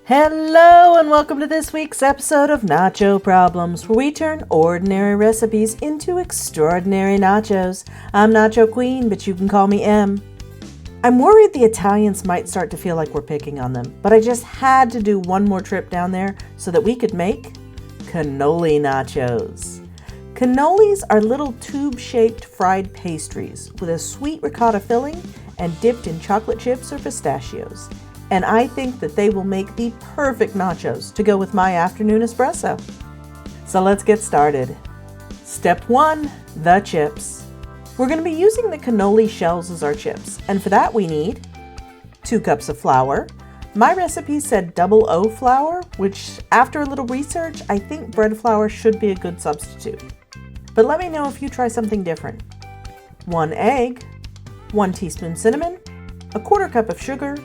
Hello and welcome to this week's episode of Nacho Problems, where we turn ordinary recipes into extraordinary nachos. I'm Nacho Queen, but you can call me M. I'm worried the Italians might start to feel like we're picking on them, but I just had to do one more trip down there so that we could make cannoli nachos. Cannolis are little tube-shaped fried pastries with a sweet ricotta filling and dipped in chocolate chips or pistachios. And I think that they will make the perfect nachos to go with my afternoon espresso. So let's get started. Step 1, the chips. We're going to be using the cannoli shells as our chips, and for that we need 2 cups of flour. My recipe said double O flour, which after a little research, I think bread flour should be a good substitute. But let me know if you try something different. 1 egg, 1 teaspoon cinnamon, a 1/4 cup of sugar,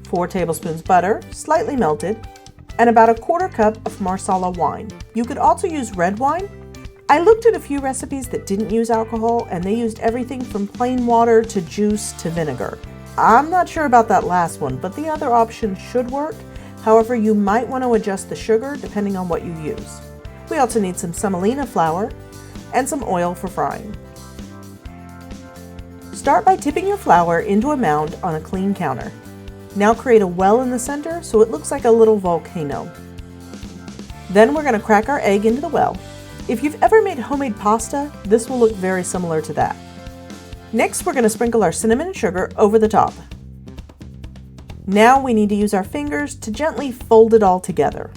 4 tablespoons butter, slightly melted, and about a 1/4 cup of Marsala wine. You could also use red wine. I looked at a few recipes that didn't use alcohol, and they used everything from plain water to juice to vinegar. I'm not sure about that last one, but the other option should work. However, you might want to adjust the sugar depending on what you use. We also need some semolina flour and some oil for frying. Start by tipping your flour into a mound on a clean counter. Now create a well in the center so it looks like a little volcano. Then we're going to crack our egg into the well. If you've ever made homemade pasta, this will look very similar to that. Next, we're going to sprinkle our cinnamon and sugar over the top. Now we need to use our fingers to gently fold it all together.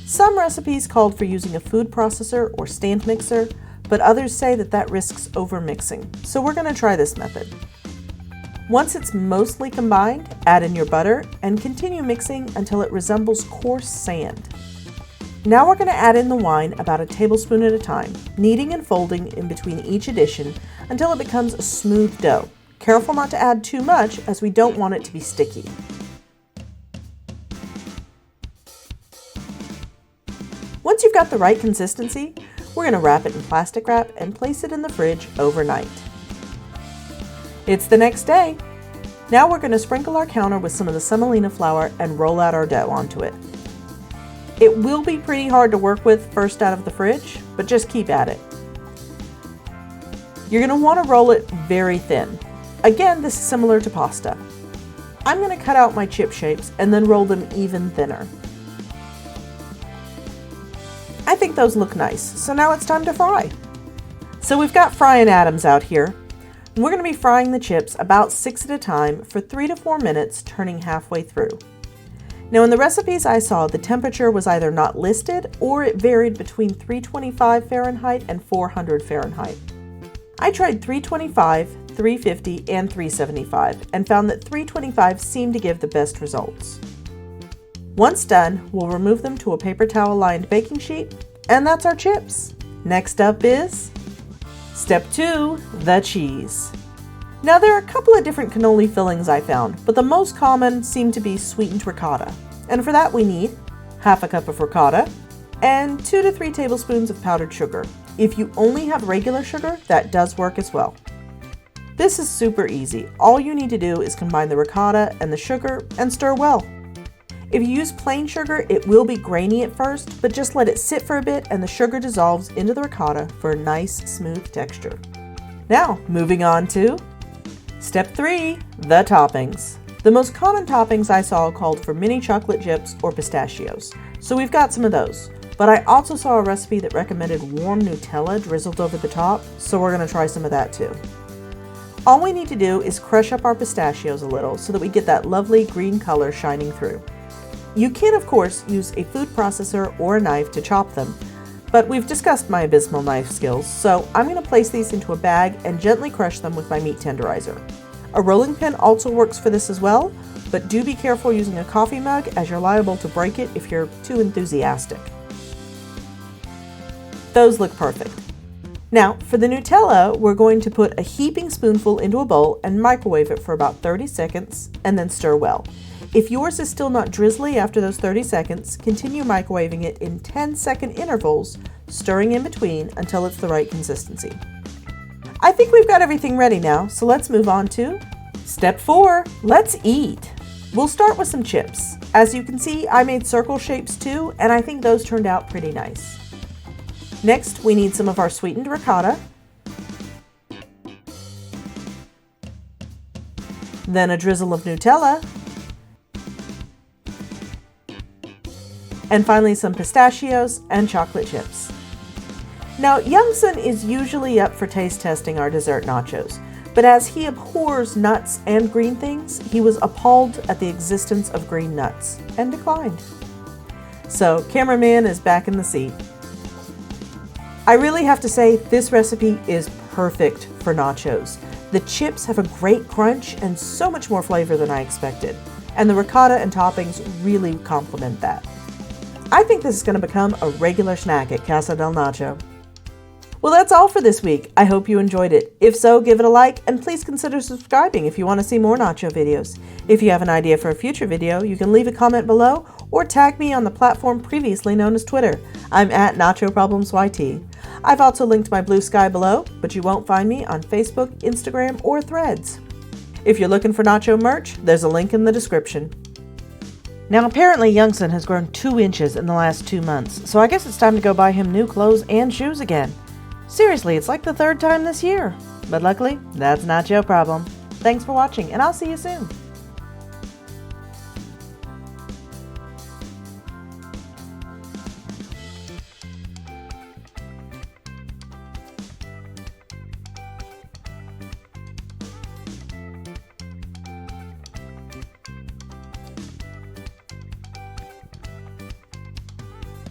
Some recipes called for using a food processor or stand mixer, but others say that risks over mixing. So we're going to try this method. Once it's mostly combined, add in your butter and continue mixing until it resembles coarse sand. Now we're going to add in the wine about a tablespoon at a time, kneading and folding in between each addition until it becomes a smooth dough. Careful not to add too much as we don't want it to be sticky. Once you've got the right consistency, we're going to wrap it in plastic wrap and place it in the fridge overnight. It's the next day. Now we're going to sprinkle our counter with some of the semolina flour and roll out our dough onto it. It will be pretty hard to work with first out of the fridge, but just keep at it. You're going to want to roll it very thin. Again, this is similar to pasta. I'm going to cut out my chip shapes and then roll them even thinner. I think those look nice, so now it's time to fry. So we've got frying atoms out here. We're going to be frying the chips about 6 at a time for 3 to 4 minutes, turning halfway through. Now in the recipes I saw, the temperature was either not listed or it varied between 325 Fahrenheit and 400 Fahrenheit. I tried 325, 350, and 375 and found that 325 seemed to give the best results. Once done, we'll remove them to a paper towel lined baking sheet, and that's our chips. Next up is Step 2, the cheese. Now there are a couple of different cannoli fillings I found, but the most common seem to be sweetened ricotta. And for that we need 1/2 cup of ricotta and 2 to 3 tablespoons of powdered sugar. If you only have regular sugar, that does work as well. This is super easy. All you need to do is combine the ricotta and the sugar and stir well. If you use plain sugar, it will be grainy at first, but just let it sit for a bit and the sugar dissolves into the ricotta for a nice, smooth texture. Now, moving on to Step 3, the toppings. The most common toppings I saw called for mini chocolate chips or pistachios, so we've got some of those. But I also saw a recipe that recommended warm Nutella drizzled over the top, so we're going to try some of that too. All we need to do is crush up our pistachios a little so that we get that lovely green color shining through. You can, of course, use a food processor or a knife to chop them, but we've discussed my abysmal knife skills, so I'm going to place these into a bag and gently crush them with my meat tenderizer. A rolling pin also works for this as well, but do be careful using a coffee mug as you're liable to break it if you're too enthusiastic. Those look perfect. Now, for the Nutella, we're going to put a heaping spoonful into a bowl and microwave it for about 30 seconds and then stir well. If yours is still not drizzly after those 30 seconds, continue microwaving it in 10-second intervals, stirring in between until it's the right consistency. I think we've got everything ready now, so let's move on to Step 4, let's eat. We'll start with some chips. As you can see, I made circle shapes too, and I think those turned out pretty nice. Next, we need some of our sweetened ricotta. Then a drizzle of Nutella. And finally some pistachios and chocolate chips. Now, Youngson is usually up for taste testing our dessert nachos, but as he abhors nuts and green things, he was appalled at the existence of green nuts and declined. So, cameraman is back in the seat. I really have to say, this recipe is perfect for nachos. The chips have a great crunch and so much more flavor than I expected, and the ricotta and toppings really complement that. I think this is going to become a regular snack at Casa del Nacho. Well, that's all for this week. I hope you enjoyed it. If so, give it a like, and please consider subscribing if you want to see more nacho videos. If you have an idea for a future video, you can leave a comment below or tag me on the platform previously known as Twitter. I'm at NachoProblemsYT. I've also linked my Blue Sky below, but you won't find me on Facebook, Instagram, or Threads. If you're looking for nacho merch, there's a link in the description. Now, apparently Youngson has grown 2 inches in the last 2 months, so I guess it's time to go buy him new clothes and shoes again. Seriously, it's like the 3rd time this year. But luckily, that's not your problem. Thanks for watching, and I'll see you soon.